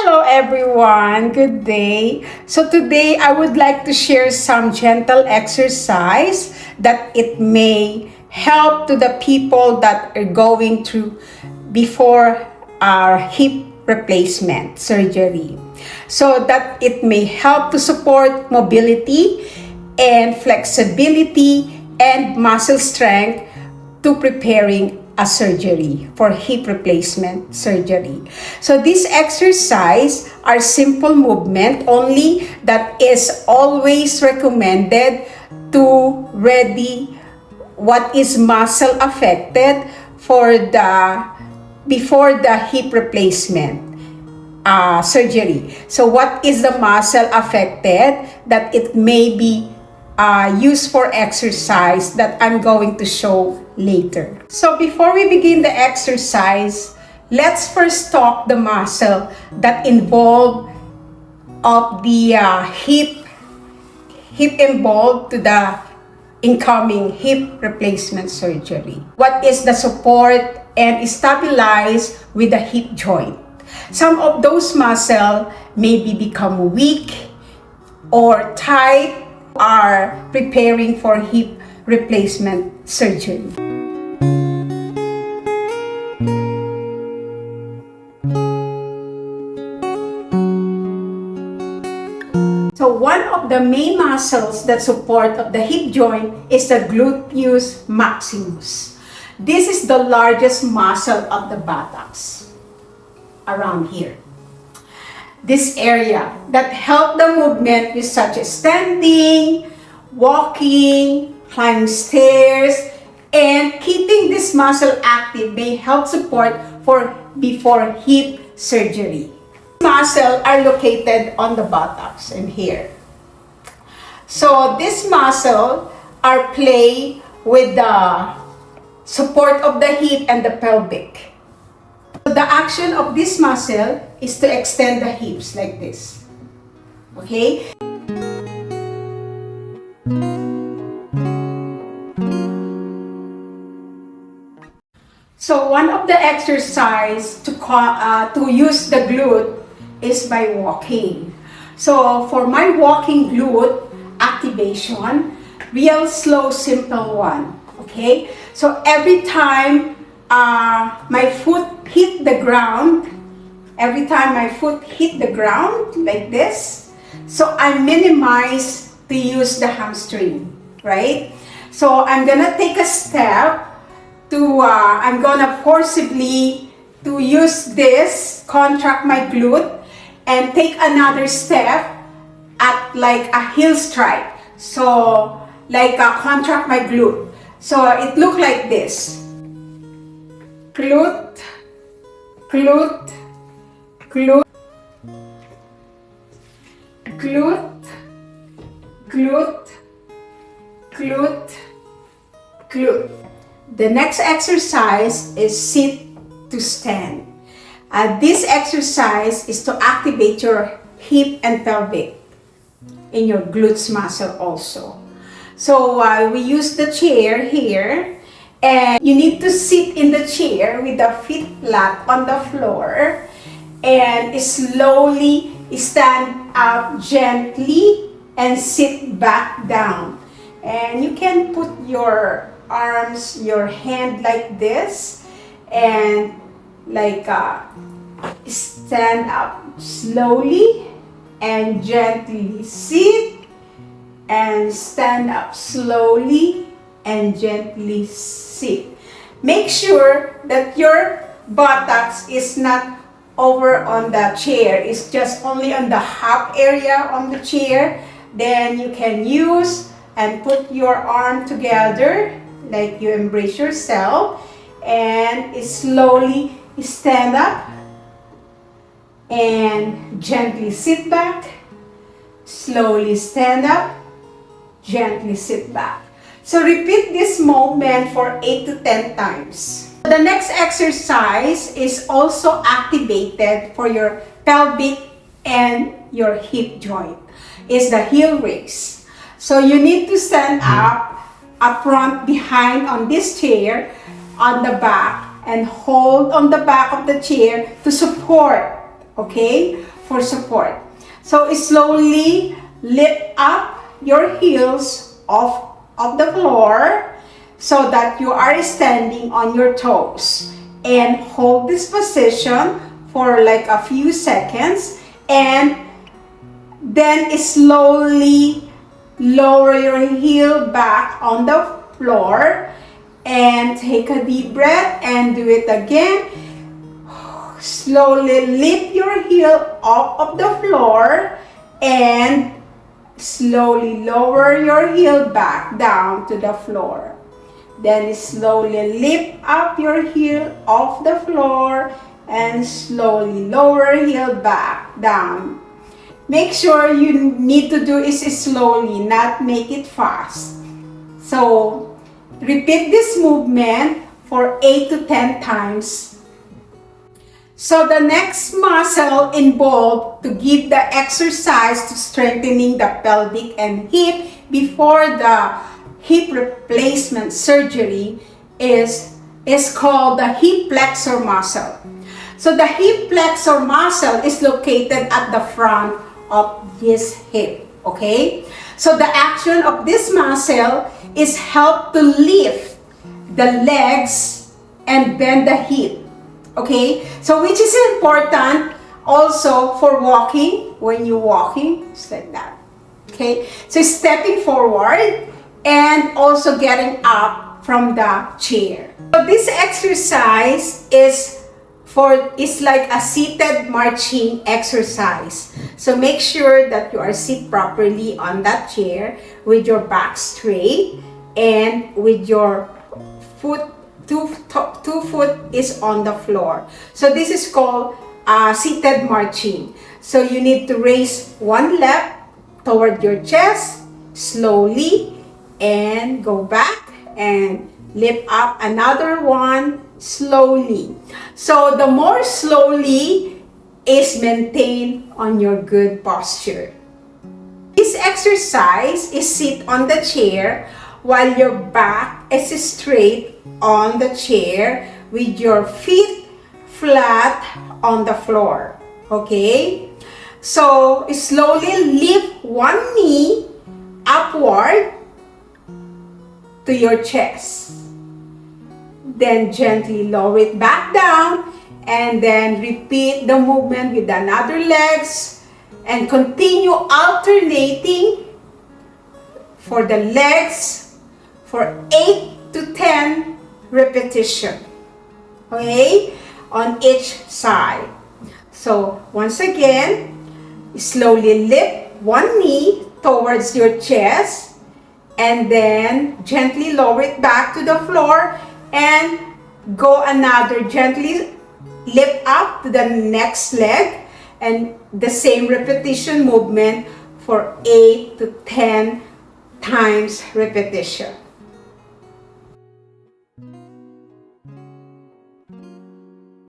Hello everyone, good day. So today I would like to share some gentle exercise that it may help to the people that are going through before our hip replacement surgery. So that it may help to support mobility and flexibility and muscle strength to preparing a surgery for hip replacement surgery. So this exercise are simple movement only that is always recommended to ready what is muscle affected for the before the hip replacement surgery. So what is the muscle affected that it may be used for exercise that I'm going to show later. So before we begin the exercise, let's first talk the muscle that involve of the hip involved to the incoming hip replacement surgery. What is the support and stabilize with the hip joint? Some of those muscle maybe become weak or tight, are preparing for hip replacement surgery. So one of the main muscles that support of the hip joint is the gluteus maximus. This is the largest muscle of the buttocks around here. This area that help the movement with such as standing, walking, climbing stairs, and keeping this muscle active may help support for before hip surgery. Muscles are located on the buttocks and here. So this muscle are play with the support of the hip and the pelvic. The action of this muscle is to extend the hips like this. Okay? So one of the exercise to use the glute is by walking. So for my walking glute activation, real slow simple one. Okay? So every time my foot hit the ground, like this, so I minimize to use the hamstring, right? So I'm gonna take a step to, I'm gonna forcibly to use this, contract my glute, and take another step at like a heel strike. So like contract my glute. So it look like this. Glute, glute, glute, glute, glute, glute, glute. The next exercise is sit to stand. This exercise is to activate your hip and pelvic in your glutes muscle also. So we use the chair here. And you need to sit in the chair with the feet flat on the floor and slowly stand up gently and sit back down. And you can put your arms, your hand like this and like stand up slowly and gently sit and stand up slowly and gently sit. Make sure that your buttocks is not over on the chair. It's just only on the half area on the chair. Then you can use and put your arm together like you embrace yourself and slowly stand up and gently sit back. Slowly stand up, gently sit back. So repeat this movement for 8 to 10 times. The next exercise is also activated for your pelvic and your hip joint. Is the heel raise. So you need to stand up front, behind on this chair, on the back, and hold on the back of the chair to support, okay, for support. So slowly lift up your heels off of the floor so that you are standing on your toes. And hold this position for like a few seconds, and then slowly lower your heel back on the floor and take a deep breath and do it again. Slowly lift your heel off of the floor and slowly lower your heel back down to the floor. Then slowly lift up your heel off the floor and slowly lower heel back down. Make sure you need to do is slowly, not make it fast. So repeat this movement for 8 to 10 times. So the next muscle involved to give the exercise to strengthening the pelvic and hip before the hip replacement surgery is called the hip flexor muscle. So the hip flexor muscle is located at the front of this hip, okay? So the action of this muscle is help to lift the legs and bend the hip, okay? So which is important also for walking. When you're walking, it's like that, okay? So stepping forward and also getting up from the chair. So this exercise is like a seated marching exercise. So make sure that you are sit properly on that chair with your back straight and with your foot, two foot is on the floor. So this is called seated marching. So you need to raise one leg toward your chest slowly and go back and lift up another one slowly. So the more slowly is maintained on your good posture. This exercise is sit on the chair while your back is straight on the chair with your feet flat on the floor. Okay? So slowly lift one knee upward to your chest. Then gently lower it back down and then repeat the movement with another legs and continue alternating for the legs for 8 to 10 repetition, okay, on each side. So once again, slowly lift one knee towards your chest and then gently lower it back to the floor and go another gently lift up to the next leg and the same repetition movement for 8 to 10 times repetition.